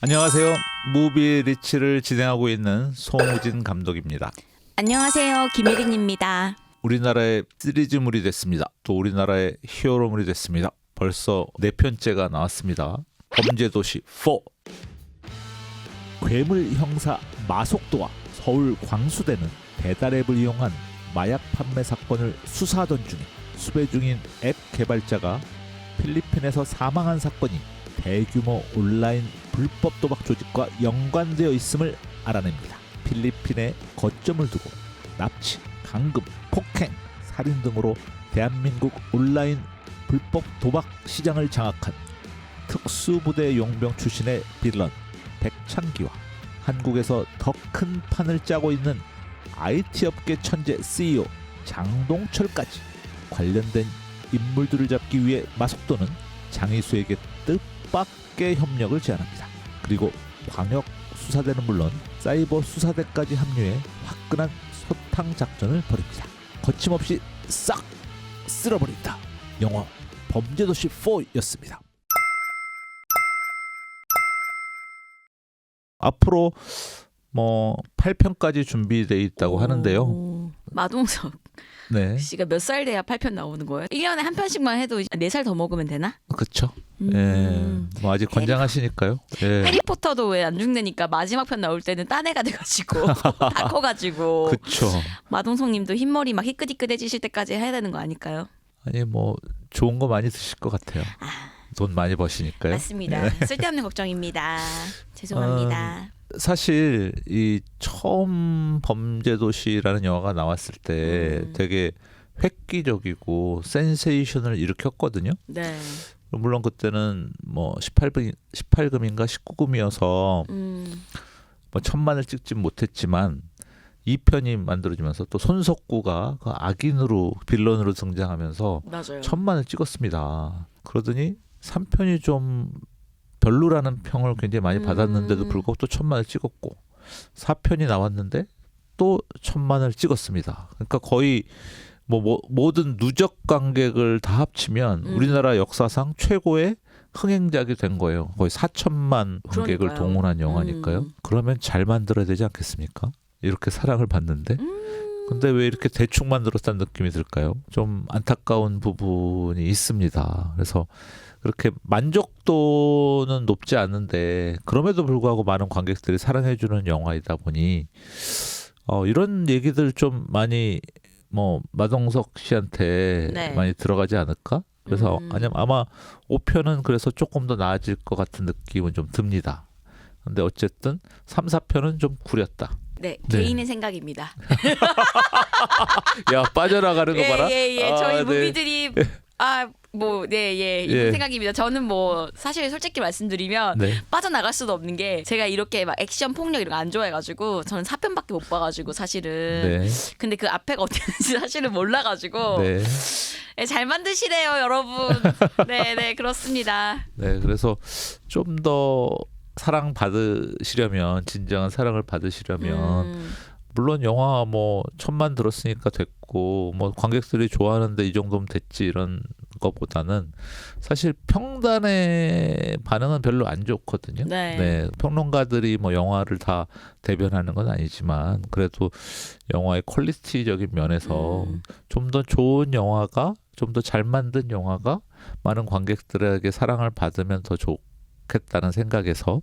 안녕하세요. 무비 리치를 진행하고 있는 송우진 감독입니다. 안녕하세요. 김혜린입니다. 우리나라의 시리즈물이 됐습니다. 또 우리나라의 히어로물이 됐습니다. 벌써 4편째가 나왔습니다. 범죄도시 4. 괴물 형사 마속도와 서울 광수대는 배달앱을 이용한 마약 판매 사건을 수사하던 중에 수배 중인 앱 개발자가 필리핀에서 사망한 사건이 대규모 온라인 불법 도박 조직과 연관되어 있음을 알아냅니다. 필리핀에 거점을 두고 납치, 강금, 폭행, 살인 등으로 대한민국 온라인 불법 도박 시장을 장악한 특수부대 용병 출신의 빌런 백창기와 한국에서 더 큰 판을 짜고 있는 IT 업계 천재 CEO 장동철까지 관련된 인물들을 잡기 위해 마속도는 장이수에게 뜻밖의 협력을 제안합니다. 그리고 광역 수사대는 물론 사이버 수사대까지 합류해 화끈한 소탕 작전을 벌입니다. 거침없이 싹 쓸어버린다. 영화 범죄도시 4였습니다. 앞으로 8편까지 준비되어 있다고 하는데요. 마동석 네, 씨가 몇 살 돼야 8편 나오는 거예요? 1년에 한 편씩만 해도 4살 더 먹으면 되나? 그렇죠. 예, 아직 건장하시니까요. 예. 해리포터도 왜 안 죽느니까 마지막 편 나올 때는 딴 애가 돼가지고 다 커가지고 그렇죠. 마동석님도 흰머리 막 희끗희끗해지실 때까지 해야 되는 거 아닐까요? 아니 좋은 거 많이 드실 것 같아요. 돈 많이 버시니까요. 맞습니다. 쓸데없는 걱정입니다. 죄송합니다. 사실 이 처음 범죄도시라는 영화가 나왔을 때 되게 획기적이고 센세이션을 일으켰거든요. 네. 물론 그때는 18금인가 19금이어서 뭐 1000만을 찍지 못했지만 2편이 만들어지면서 또 손석구가 그 악인으로 빌런으로 등장하면서 맞아요. 1000만을 찍었습니다. 그러더니 3편이 좀 별로라는 평을 굉장히 많이 받았는데도 불구하고 또 1000만을 찍었고 4편이 나왔는데 또 1000만을 찍었습니다. 그러니까 거의 모든 누적 관객을 다 합치면 우리나라 역사상 최고의 흥행작이 된 거예요. 거의 4천만 관객을 그러니까요. 동원한 영화니까요. 그러면 잘 만들어야 되지 않겠습니까? 이렇게 사랑을 받는데 근데 왜 이렇게 대충 만들었다는 느낌이 들까요? 좀 안타까운 부분이 있습니다. 그래서 그렇게 만족도는 높지 않은데 그럼에도 불구하고 많은 관객들이 사랑해주는 영화이다 보니 이런 얘기들 좀 많이 마동석 씨한테 네. 많이 들어가지 않을까? 그래서 아마 5편은 그래서 조금 더 나아질 것 같은 느낌은 좀 듭니다. 근데 어쨌든 3, 4편은 좀 구렸다. 네, 네. 개인의 생각입니다. 야, 빠져나가는 거 봐라. 예. 저희 네. 무비들이 이런 예. 생각입니다. 저는 사실 솔직히 말씀드리면 네. 빠져나갈 수도 없는 게 제가 이렇게 막 액션 폭력 이런 거 안 좋아해가지고 저는 4편밖에 못 봐가지고 사실은 네. 근데 그 앞에가 어땠는지 사실은 몰라가지고 네. 네, 잘 만드시래요 여러분. 네 그렇습니다. 네, 그래서 좀 더 사랑 받으시려면 진정한 사랑을 받으시려면 물론 영화 1000만 들었으니까 됐고 관객들이 좋아하는데 이 정도면 됐지 이런 것보다는 사실 평단의 반응은 별로 안 좋거든요. 네. 평론가들이 영화를 다 대변하는 건 아니지만 그래도 영화의 퀄리티적인 면에서 좀 더 좋은 영화가 좀 더 잘 만든 영화가 많은 관객들에게 사랑을 받으면 더 좋겠다는 생각에서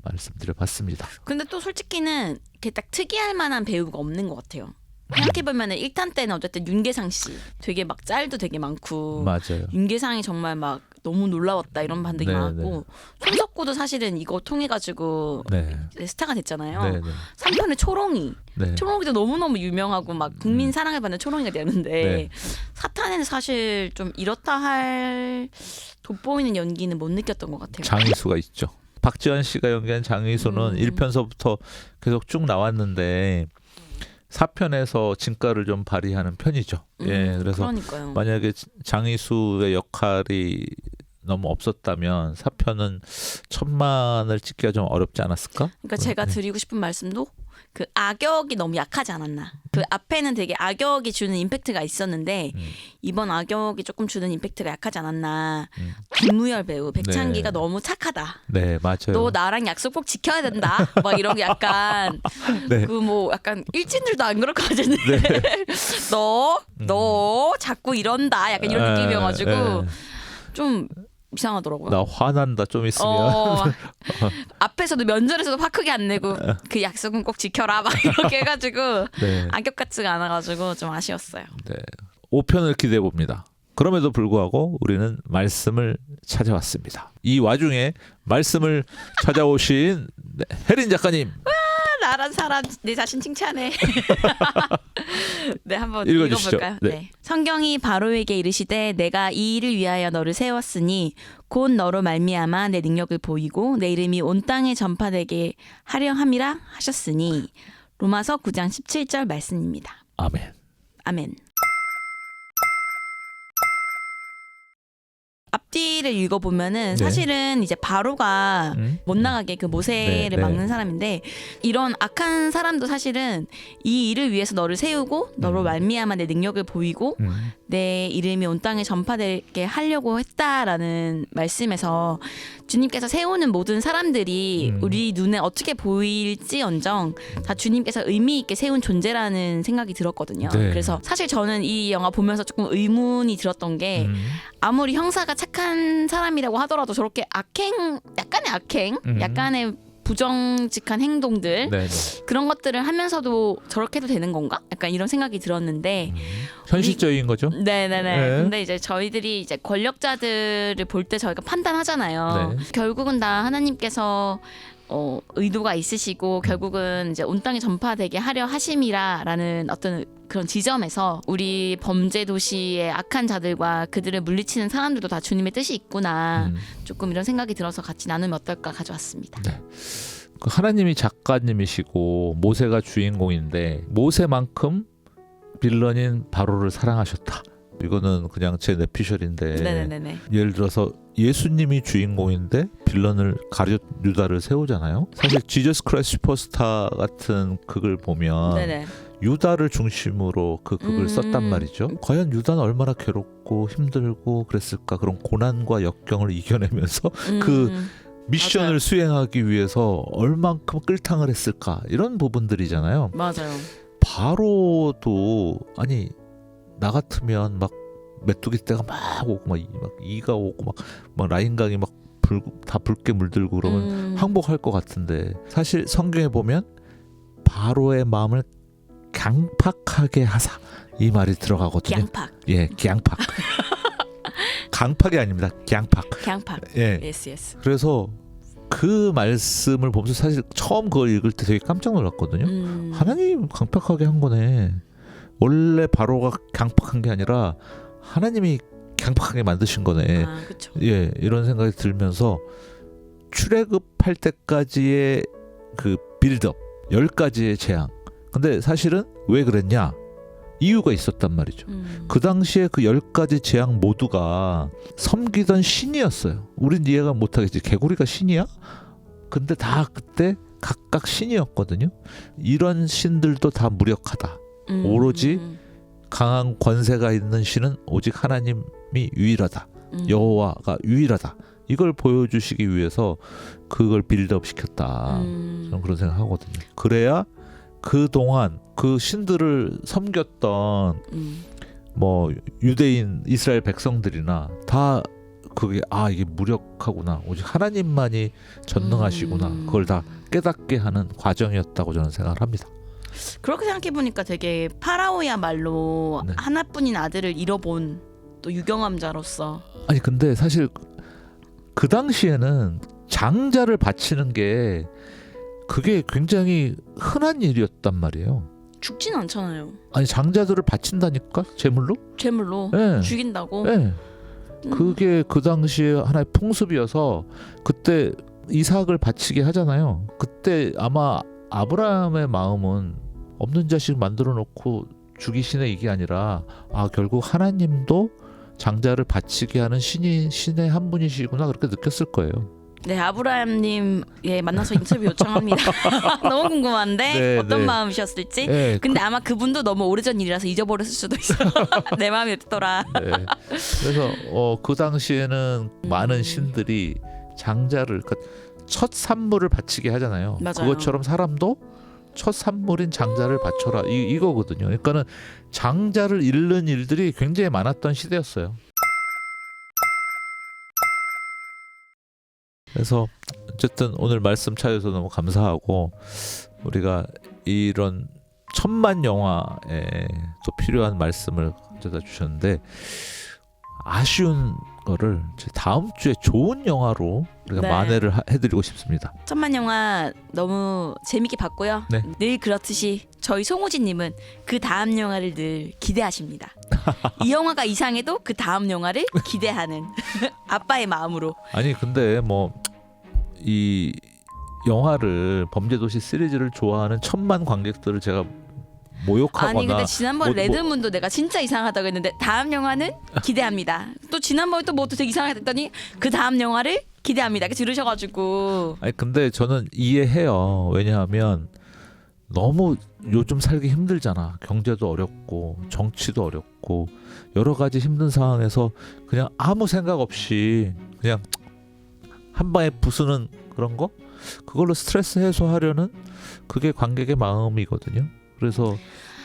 말씀드려봤습니다. 근데 또 솔직히는 이렇게 딱 특이할 만한 배우가 없는 것 같아요. 생각해보면은 1탄 때는 어쨌든 윤계상 씨 되게 막 짤도 되게 많고 맞아요. 윤계상이 정말 막 너무 놀라웠다 이런 반응이 네, 많았고 손석구도 사실은 이거 통해 가지고 네. 스타가 됐잖아요. 네. 3편의 초롱이 네. 초롱이도 너무너무 유명하고 막 국민 사랑을 받는 초롱이가 되는데 네. 4탄에는 사실 좀 이렇다 할 돋보이는 연기는 못 느꼈던 것 같아요. 장이수가 있죠. 박지원 씨가 연기한 장이수는 1편서부터 계속 쭉 나왔는데 4편에서 진가를 좀 발휘하는 편이죠. 그래서 그러니까요. 만약에 장이수의 역할이 너무 없었다면 4편은 1000만을 찍기가 좀 어렵지 않았을까? 그러니까 제가 드리고 싶은 말씀도 그 악역이 너무 약하지 않았나. 그 앞에는 되게 악역이 주는 임팩트가 있었는데 이번 악역이 조금 주는 임팩트가 약하지 않았나. 김무열 배우 백창기가 네. 너무 착하다. 네, 맞아요. 너 나랑 약속 꼭 지켜야 된다. 막 이런 게 약간 네. 그 뭐 약간 일진들도 안 그럴 것 같은데 너 자꾸 이런다. 약간 이런 느낌이어가지고 좀 이상하더라고요. 나 화난다 좀 있으면. 앞에서도 면전에서도 화 크게 안 내고 그 약속은 꼭 지켜라 막 이렇게 해가지고 네. 악역 같지가 않아가지고 좀 아쉬웠어요. 네. 5편을 기대해 봅니다. 그럼에도 불구하고 우리는 말씀을 찾아왔습니다. 이 와중에 말씀을 찾아오신 혜린 작가님 나란 사람 내 자신 칭찬해. 네, 한번 읽어주시죠. 읽어볼까요? 네. 네. 성경이 바로에게 이르시되 내가 이 일을 위하여 너를 세웠으니 곧 너로 말미암아 내 능력을 보이고 내 이름이 온 땅에 전파되게 하려 함이라 하셨으니 로마서 9장 17절 말씀입니다. 아멘. 아멘. 앞뒤를 읽어보면은 네. 사실은 이제 바로가 못 나가게 그 모세를 네, 네. 막는 사람인데 이런 악한 사람도 사실은 이 일을 위해서 너를 세우고 너로 말미암아 내 능력을 보이고 내 이름이 온 땅에 전파되게 하려고 했다라는 말씀에서 주님께서 세우는 모든 사람들이 우리 눈에 어떻게 보일지언정 다 주님께서 의미 있게 세운 존재라는 생각이 들었거든요. 네. 그래서 사실 저는 이 영화 보면서 조금 의문이 들었던 게 아무리 형사가 착한 사람이라고 하더라도 저렇게 약간의 악행, 약간의 부정직한 행동들 네, 그런 것들을 하면서도 저렇게 해도 되는 건가? 약간 이런 생각이 들었는데 현실적인 거죠? 네네네. 네. 근데 이제 저희들이 이제 권력자들을 볼 때 저희가 판단하잖아요. 네. 결국은 다 하나님께서 의도가 있으시고 결국은 이제 온 땅에 전파되게 하려 하심이라라는 어떤 그런 지점에서 우리 범죄 도시의 악한 자들과 그들을 물리치는 사람들도 다 주님의 뜻이 있구나. 조금 이런 생각이 들어서 같이 나누면 어떨까 가져왔습니다. 네. 그 하나님이 작가님이시고 모세가 주인공인데 모세만큼 빌런인 바로를 사랑하셨다. 이거는 그냥 제 내피셜인데 네네네. 예를 들어서 예수님이 주인공인데 빌런을 가룟 유다를 세우잖아요. 사실 지저스 크라이스트 슈퍼스타 같은 극을 보면 네네. 유다를 중심으로 그 극을 썼단 말이죠. 과연 유다는 얼마나 괴롭고 힘들고 그랬을까. 그런 고난과 역경을 이겨내면서 그 미션을 맞아요. 수행하기 위해서 얼만큼 끌탕을 했을까. 이런 부분들이잖아요. 맞아요. 바로도 아니 나 같으면 막 메뚜기 떼가 막 오고 막 이가 오고 막 라인강이 막 다 붉게 물들고 그러면 항복할 것 같은데 사실 성경에 보면 바로의 마음을 강팍하게 하사 이 말이 들어가거든요. 갱팍. 예, 갱팍. 강팍이 아닙니다. 갱팍. 갱팍. 예. yes. 그래서 그 말씀을 보면서 사실 처음 그걸 읽을 때 되게 깜짝 놀랐거든요. 하나님 강팍하게 한 거네. 원래 바로가 강팍한 게 아니라 하나님이 강팍하게 만드신 거네. 아, 그렇죠. 예, 이런 생각이 들면서 출애굽할 때까지의 그 빌드업 10가지의 재앙. 근데 사실은 왜 그랬냐? 이유가 있었단 말이죠. 그 당시에 그 10가지 재앙 모두가 섬기던 신이었어요. 우린 이해가 못하겠지. 개구리가 신이야? 근데 다 그때 각각 신이었거든요. 이런 신들도 다 무력하다. 오로지 강한 권세가 있는 신은 오직 하나님이 유일하다. 여호와가 유일하다. 이걸 보여주시기 위해서 그걸 빌드업 시켰다. 저는 그런 생각하거든요. 그래야 그동안 그 신들을 섬겼던 뭐 유대인 이스라엘 백성들이나 다 그게 이게 무력하구나. 오직 하나님만이 전능하시구나. 그걸 다 깨닫게 하는 과정이었다고 저는 생각을 합니다. 그렇게 생각해 보니까 되게 파라오야말로 네. 하나뿐인 아들을 잃어본 또 유경험자로서 아니 근데 사실 그 당시에는 장자를 바치는 게 그게 굉장히 흔한 일이었단 말이에요. 죽진 않잖아요. 아니 장자들을 바친다니까 제물로? 제물로 네. 죽인다고. 네. 그게 그 당시에 하나의 풍습이어서 그때 이삭을 바치게 하잖아요. 그때 아마 아브라함의 마음은 없는 자식 만들어 놓고 죽이시네 이게 아니라 결국 하나님도 장자를 바치게 하는 신의 한 분이시구나 그렇게 느꼈을 거예요. 네, 아브라함님 예 만나서 인터뷰 요청합니다. 너무 궁금한데 네, 어떤 네. 마음이셨을지. 네, 근데 아마 그분도 너무 오래전 일이라서 잊어버렸을 수도 있어. 내 마음이 어땠더라. 네. 그래서 그 당시에는 많은 신들이 장자를 그러니까 첫 산물을 바치게 하잖아요. 맞아요. 그것처럼 사람도 첫 산물인 장자를 바쳐라 이거거든요. 그러니까는 장자를 잃는 일들이 굉장히 많았던 시대였어요. 그래서 어쨌든 오늘 말씀 찾아서 너무 감사하고 우리가 이런 천만 영화에 또 필요한 말씀을 가져다 주셨는데 아쉬운 거를 다음 주에 좋은 영화로 우리가 네. 만회를 해드리고 싶습니다. 천만 영화 너무 재밌게 봤고요. 네. 늘 그렇듯이 저희 송우진님은 그 다음 영화를 늘 기대하십니다. 이 영화가 이상해도 그 다음 영화를 기대하는 아빠의 마음으로. 아니 근데 뭐 이 영화를 범죄도시 시리즈를 좋아하는 천만 관객들을 제가 모욕하거나 아니 근데 지난번 뭐- 레드문도 내가 진짜 이상하다고 했는데 다음 영화는 기대합니다. 또 지난번에 또 뭐 또 되게 이상하게 했더니 그 다음 영화를 기대합니다. 이렇게 들으셔가지고 아니 근데 저는 이해해요. 왜냐하면 너무 요즘 살기 힘들잖아. 경제도 어렵고 정치도 어렵고 여러 가지 힘든 상황에서 그냥 아무 생각 없이 그냥 한 방에 부수는 그런 거 그걸로 스트레스 해소하려는 그게 관객의 마음이거든요. 그래서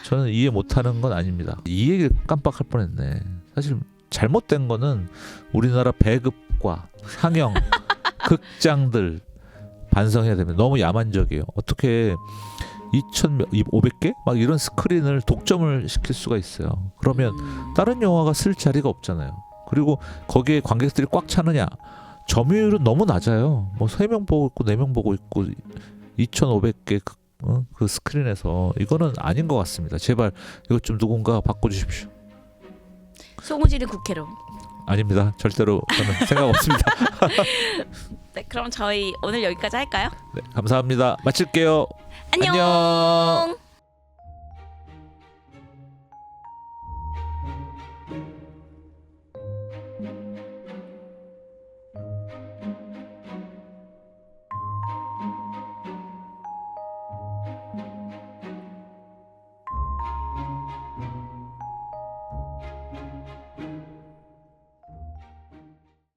저는 이해 못하는 건 아닙니다. 이 얘기를 깜빡할 뻔했네. 사실 잘못된 거는 우리나라 배급과 상영 극장들 반성해야 됩니다. 너무 야만적이에요. 어떻게 2,500개 막 이런 스크린을 독점을 시킬 수가 있어요. 그러면 다른 영화가 쓸 자리가 없잖아요. 그리고 거기에 관객들이 꽉 차느냐? 점유율은 너무 낮아요. 뭐 3명 보고 있고 4명 보고 있고 2,500개 그 스크린에서 이거는 아닌 것 같습니다. 제발 이것 좀 누군가 바꿔주십시오. 송우진은 국회로. 아닙니다. 절대로 저는 생각 없습니다. 네, 그럼 저희 오늘 여기까지 할까요? 네, 감사합니다. 마칠게요. 안녕. 안녕.